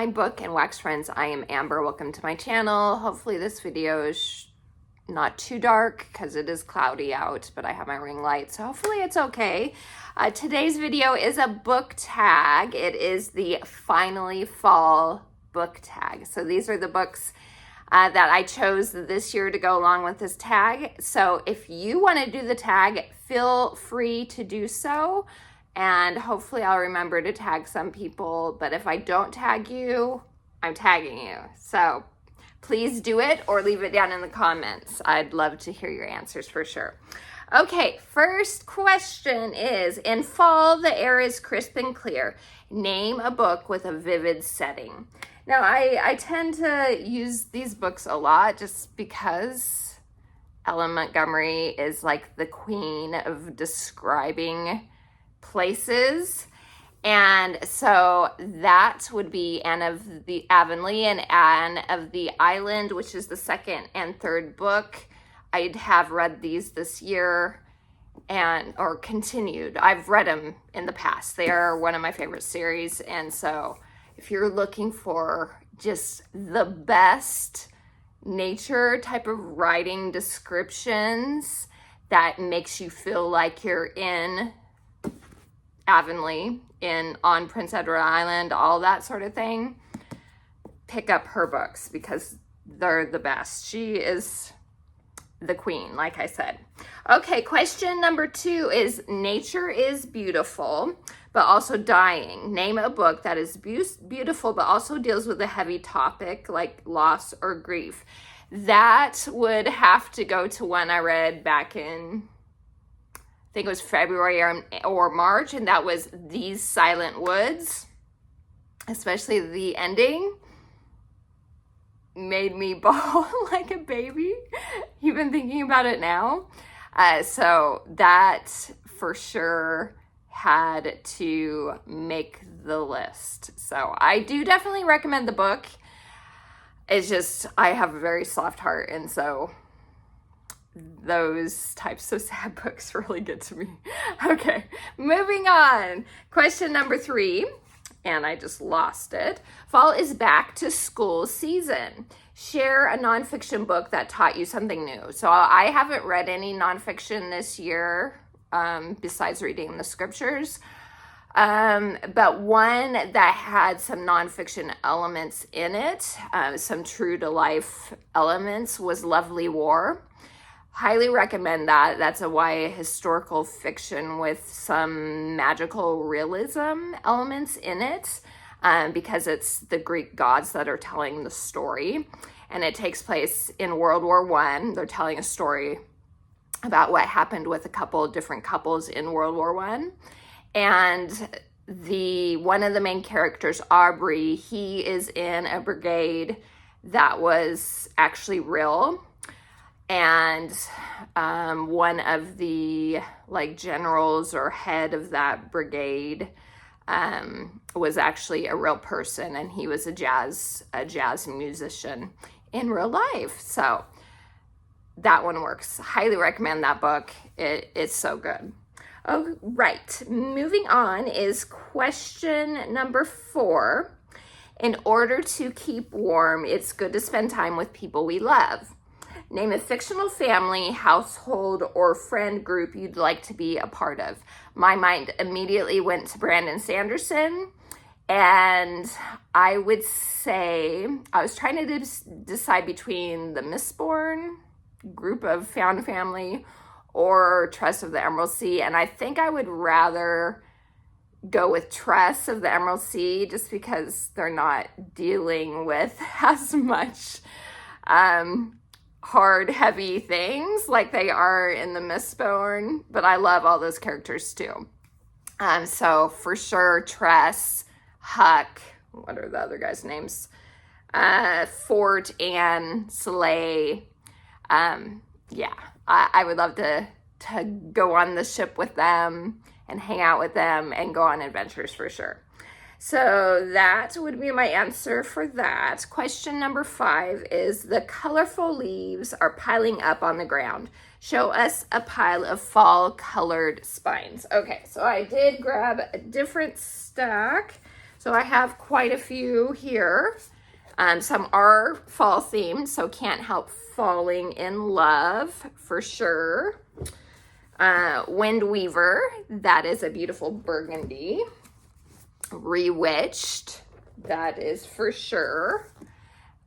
my book and wax friends. I am Amber. Welcome to my channel. Hopefully this video is not too dark because it is cloudy out, but I have my ring light, so hopefully it's okay. Today's video is a book tag. It is the Finally Fall book tag. So these are the books that I chose this year to go along with this tag. So if you want to do the tag, feel free to do so. And hopefully I'll remember to tag some people, but if I don't tag you, I'm tagging you. So please do it or leave it down in the comments. I'd love to hear your answers for sure. Okay, first question is, in fall, the air is crisp and clear. Name a book with a vivid setting. Now, I tend to use these books a lot just because Ellen Montgomery is like the queen of describing places. And so that would be Anne of the Avonlea and Anne of the Island, which is the second and third book. I'd have read these this year or continued. I've read them in the past. They are one of my favorite series. And so if you're looking for just the best nature type of writing descriptions that makes you feel like you're in Avonlea, on Prince Edward Island, all that sort of thing, pick up her books because they're the best. She is the queen, like I said. Okay, question number 2 is, nature is beautiful, but also dying. Name a book that is beautiful, but also deals with a heavy topic like loss or grief. That would have to go to one I read back in, I think it was February or March, and that was These Silent Woods. Especially the ending made me bawl like a baby, even thinking about it now. So that for sure had to make the list. So I do definitely recommend the book. It's just, I have a very soft heart, and so those types of sad books really get to me. Okay, moving on. Question number 3, and I just lost it. Fall is back to school season. Share a nonfiction book that taught you something new. So I haven't read any nonfiction this year, besides reading the scriptures. But one that had some nonfiction elements in it, some true to life elements, was Lovely War. Highly recommend that. That's a YA historical fiction with some magical realism elements in it, because it's the Greek gods that are telling the story. And it takes place in World War I. They're telling a story about what happened with a couple of different couples in World War I. And one of the main characters, Aubrey, he is in a brigade that was actually real. And one of the generals or head of that brigade was actually a real person, and he was a jazz musician in real life. So that one works. Highly recommend that book. It's so good. Oh, right. Moving on is question number 4. In order to keep warm, it's good to spend time with people we love. Name a fictional family, household, or friend group you'd like to be a part of. My mind immediately went to Brandon Sanderson, and I would say I was trying to decide between the Mistborn group of found family or Tress of the Emerald Sea, and I think I would rather go with Tress of the Emerald Sea just because they're not dealing with as much hard, heavy things like they are in the Mistborn, but I love all those characters too. So for sure, Tress, Huck, what are the other guys' names? Fort, Anne, Slay. Yeah, I would love to go on the ship with them and hang out with them and go on adventures for sure. So that would be my answer for that. Question number 5 is, the colorful leaves are piling up on the ground. Show us a pile of fall colored spines. Okay, so I did grab a different stack. So I have quite a few here. Some are fall themed, so can't help falling in love for sure. Wind Weaver, that is a beautiful burgundy. Rewitched, that is for sure.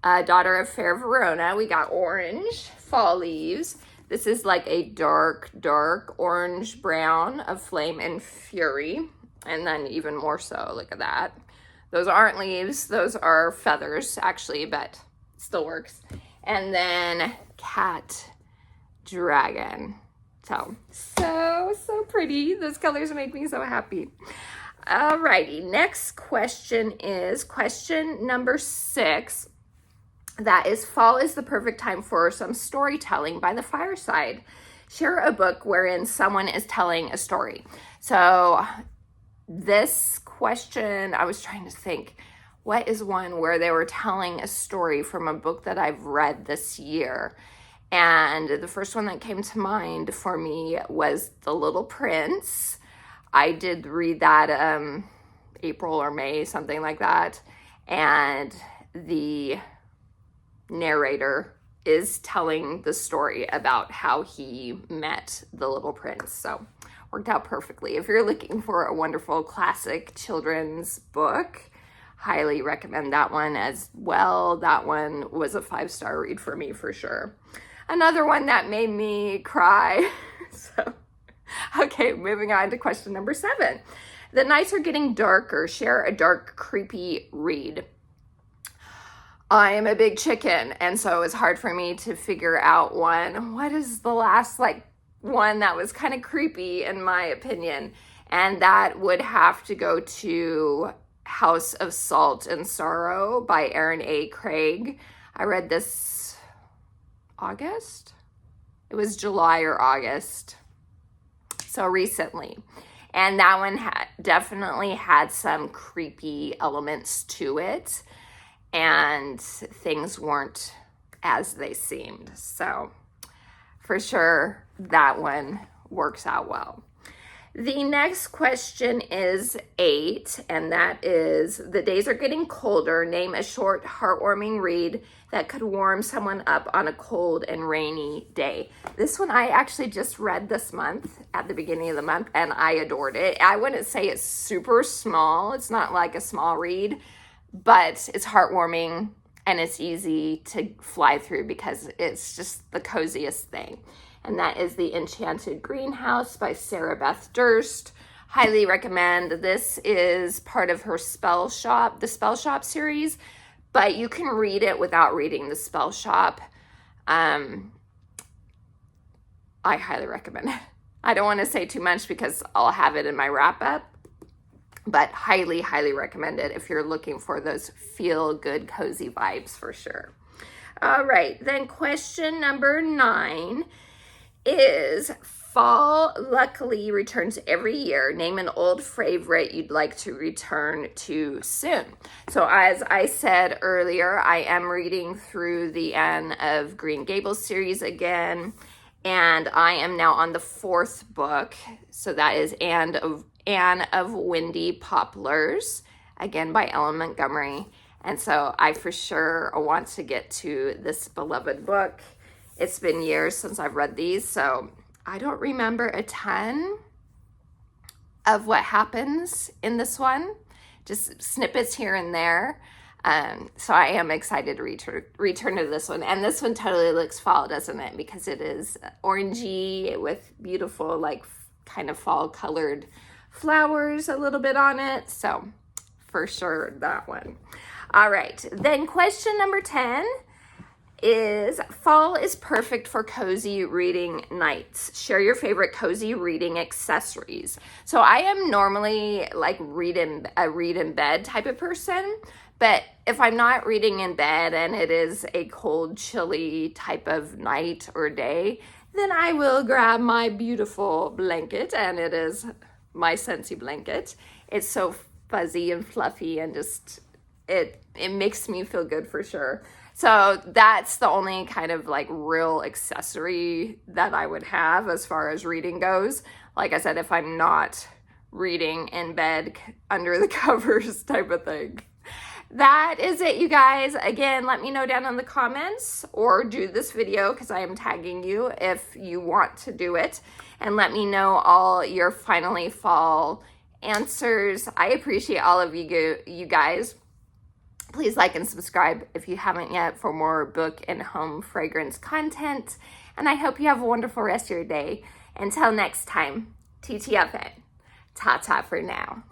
Daughter of Fair Verona, we got orange. Fall Leaves, this is like a dark orange brown of Flame and Fury. And then even more so, look at that. Those aren't leaves, those are feathers actually, but still works. And then Cat Dragon. So pretty. Those colors make me so happy. Alrighty, next question is question number 6. That is, fall is the perfect time for some storytelling by the fireside. Share a book wherein someone is telling a story. So this question, I was trying to think, what is one where they were telling a story from a book that I've read this year? And the first one that came to mind for me was The Little Prince. I did read that April or May, something like that. And the narrator is telling the story about how he met the Little Prince. So worked out perfectly. If you're looking for a wonderful classic children's book, highly recommend that one as well. That one was a 5-star read for me for sure. Another one that made me cry. Okay, moving on to question number 7. The nights are getting darker. Share a dark, creepy read. I am a big chicken, and so it's hard for me to figure out one. What is the last one that was kind of creepy in my opinion? And that would have to go to House of Salt and Sorrow by Aaron A. Craig. I read this August? It was July or August. So recently. And that one definitely had some creepy elements to it. And things weren't as they seemed. So for sure, that one works out well. The next question is 8, and that is, the days are getting colder. Name a short, heartwarming read that could warm someone up on a cold and rainy day. This one I actually just read this month, at the beginning of the month, and I adored it. I wouldn't say it's super small. It's not like a small read, but it's heartwarming and it's easy to fly through because it's just the coziest thing. And that is The Enchanted Greenhouse by Sarah Beth Durst. Highly recommend. This is part of her the Spell Shop series, but you can read it without reading the Spell Shop. I highly recommend it. I don't want to say too much because I'll have it in my wrap up, but highly, highly recommend it if you're looking for those feel-good, cozy vibes for sure. All right, then question number 9 is, fall luckily returns every year. Name an old favorite you'd like to return to soon. So as I said earlier, I am reading through the Anne of Green Gables series again, and I am now on the 4th book. So that is Anne of Windy Poplars, again by Ellen Montgomery. And so I for sure want to get to this beloved book. It's been years since I've read these, so I don't remember a ton of what happens in this one, just snippets here and there. So I am excited to return to this one. And this one totally looks fall, doesn't it? Because it is orangey with beautiful, kind of fall colored flowers a little bit on it. So for sure, that one. All right, then question number 10 is, fall is perfect for cozy reading nights. Share your favorite cozy reading accessories. So I am normally read in bed type of person, but if I'm not reading in bed and it is a cold, chilly type of night or day, then I will grab my beautiful blanket, and it is my Scentsy blanket. It's so fuzzy and fluffy and just it makes me feel good for sure. So that's the only kind of real accessory that I would have as far as reading goes. Like I said, if I'm not reading in bed under the covers type of thing. That is it, you guys. Again, let me know down in the comments or do this video because I am tagging you if you want to do it. And let me know all your finally fall answers. I appreciate all of you guys. Please like and subscribe if you haven't yet for more book and home fragrance content. And I hope you have a wonderful rest of your day. Until next time, TTFN. Ta-ta for now.